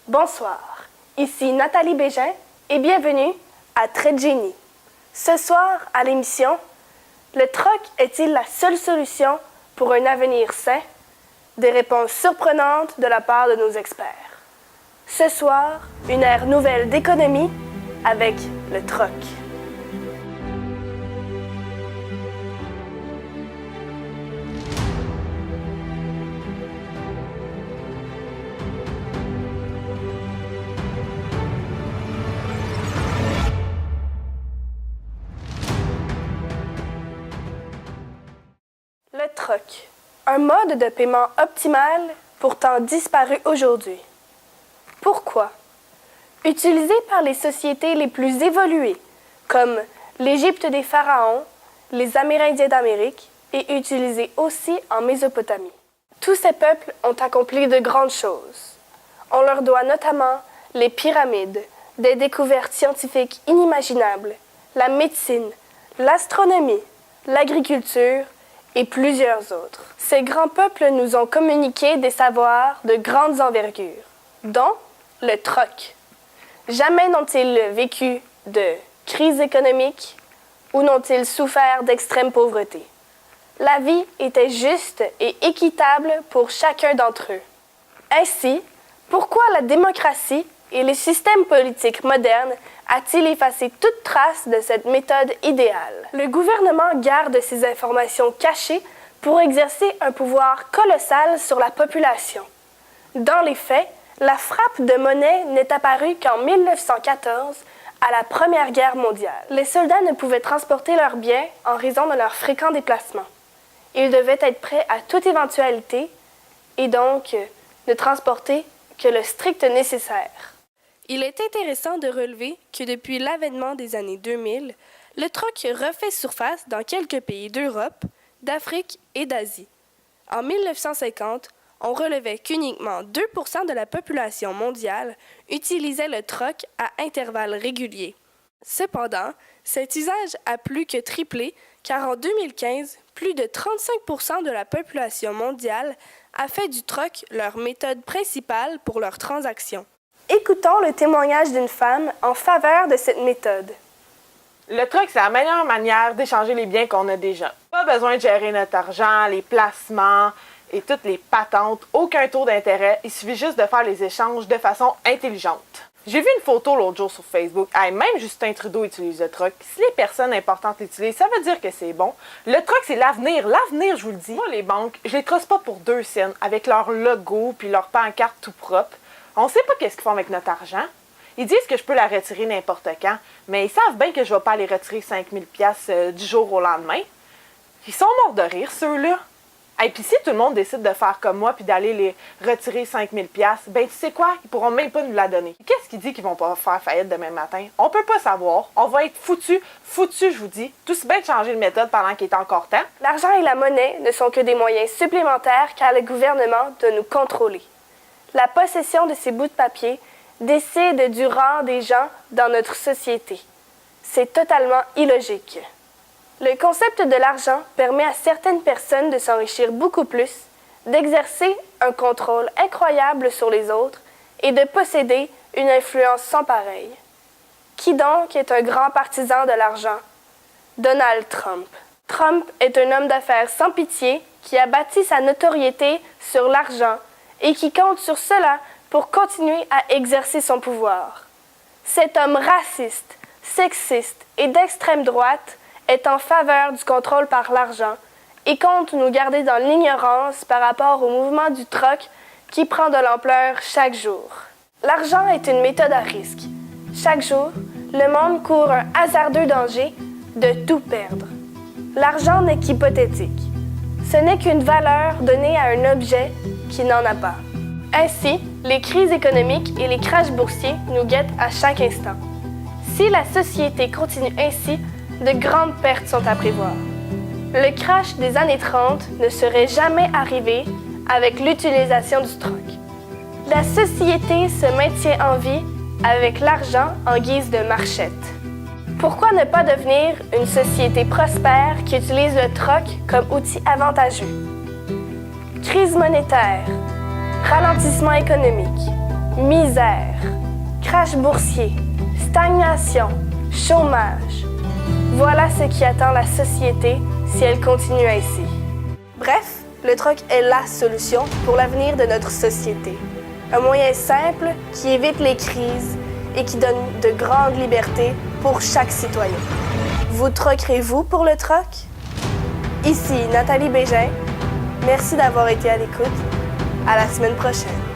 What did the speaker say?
Bonsoir, ici Nathalie Bégin et bienvenue à Trait de génie. Ce soir, à l'émission, le troc est-il la seule solution pour un avenir sain? Des réponses surprenantes de la part de nos experts. Ce soir, une ère nouvelle d'économie avec le troc. Le troc, un mode de paiement optimal, pourtant disparu aujourd'hui. Pourquoi? Utilisé par les sociétés les plus évoluées, comme l'Égypte des pharaons, les Amérindiens d'Amérique, et utilisé aussi en Mésopotamie. Tous ces peuples ont accompli de grandes choses. On leur doit notamment les pyramides, des découvertes scientifiques inimaginables, la médecine, l'astronomie, l'agriculture, et plusieurs autres. Ces grands peuples nous ont communiqué des savoirs de grandes envergures, dont le troc. Jamais n'ont-ils vécu de crise économique ou n'ont-ils souffert d'extrême pauvreté. La vie était juste et équitable pour chacun d'entre eux. Ainsi, pourquoi la démocratie et le système politique moderne a-t-il effacé toute trace de cette méthode idéale? Le gouvernement garde ces informations cachées pour exercer un pouvoir colossal sur la population. Dans les faits, la frappe de monnaie n'est apparue qu'en 1914, à la Première Guerre mondiale. Les soldats ne pouvaient transporter leurs biens en raison de leurs fréquents déplacements. Ils devaient être prêts à toute éventualité et donc ne transporter que le strict nécessaire. Il est intéressant de relever que depuis l'avènement des années 2000, le troc refait surface dans quelques pays d'Europe, d'Afrique et d'Asie. En 1950, on relevait qu'uniquement 2% de la population mondiale utilisait le troc à intervalles réguliers. Cependant, cet usage a plus que triplé car en 2015, plus de 35% de la population mondiale a fait du troc leur méthode principale pour leurs transactions. Écoutons le témoignage d'une femme en faveur de cette méthode. Le troc, c'est la meilleure manière d'échanger les biens qu'on a déjà. Pas besoin de gérer notre argent, les placements et toutes les patentes, aucun taux d'intérêt. Il suffit juste de faire les échanges de façon intelligente. J'ai vu une photo l'autre jour sur Facebook. Même Justin Trudeau utilise le troc. Si les personnes importantes l'utilisent, ça veut dire que c'est bon. Le troc, c'est l'avenir. L'avenir, je vous le dis. Moi, les banques, je les trosse pas pour 2 cents avec leur logo puis leur pancarte tout propre. On sait pas qu'est-ce qu'ils font avec notre argent. Ils disent que je peux la retirer n'importe quand, mais ils savent bien que je vais pas aller retirer 5000 pièces du jour au lendemain. Ils sont morts de rire, ceux-là. Et puis si tout le monde décide de faire comme moi puis d'aller les retirer 5000 pièces, ben tu sais quoi, ils pourront même pas nous la donner. Qu'est-ce qui dit qu'ils vont pas faire faillite demain matin? On peut pas savoir. On va être foutus, je vous dis. Tout si bien de changer de méthode pendant qu'il est encore temps. L'argent et la monnaie ne sont que des moyens supplémentaires qu'a le gouvernement de nous contrôler. La possession de ces bouts de papier décide du rang des gens dans notre société. C'est totalement illogique. Le concept de l'argent permet à certaines personnes de s'enrichir beaucoup plus, d'exercer un contrôle incroyable sur les autres et de posséder une influence sans pareille. Qui donc est un grand partisan de l'argent? Donald Trump. Trump est un homme d'affaires sans pitié qui a bâti sa notoriété sur l'argent et qui compte sur cela pour continuer à exercer son pouvoir. Cet homme raciste, sexiste et d'extrême droite est en faveur du contrôle par l'argent et compte nous garder dans l'ignorance par rapport au mouvement du troc qui prend de l'ampleur chaque jour. L'argent est une méthode à risque. Chaque jour, le monde court un hasardeux danger de tout perdre. L'argent n'est qu'hypothétique. Ce n'est qu'une valeur donnée à un objet qui n'en a pas. Ainsi, les crises économiques et les crashs boursiers nous guettent à chaque instant. Si la société continue ainsi, de grandes pertes sont à prévoir. Le crash des années 30 ne serait jamais arrivé avec l'utilisation du troc. La société se maintient en vie avec l'argent en guise de marchette. Pourquoi ne pas devenir une société prospère qui utilise le troc comme outil avantageux? Crise monétaire, ralentissement économique, misère, crash boursier, stagnation, chômage. Voilà ce qui attend la société si elle continue ainsi. Bref, le troc est la solution pour l'avenir de notre société. Un moyen simple qui évite les crises et qui donne de grandes libertés pour chaque citoyen. Vous troquerez-vous pour le troc? Ici Nathalie Bégin. Merci d'avoir été à l'écoute. À la semaine prochaine.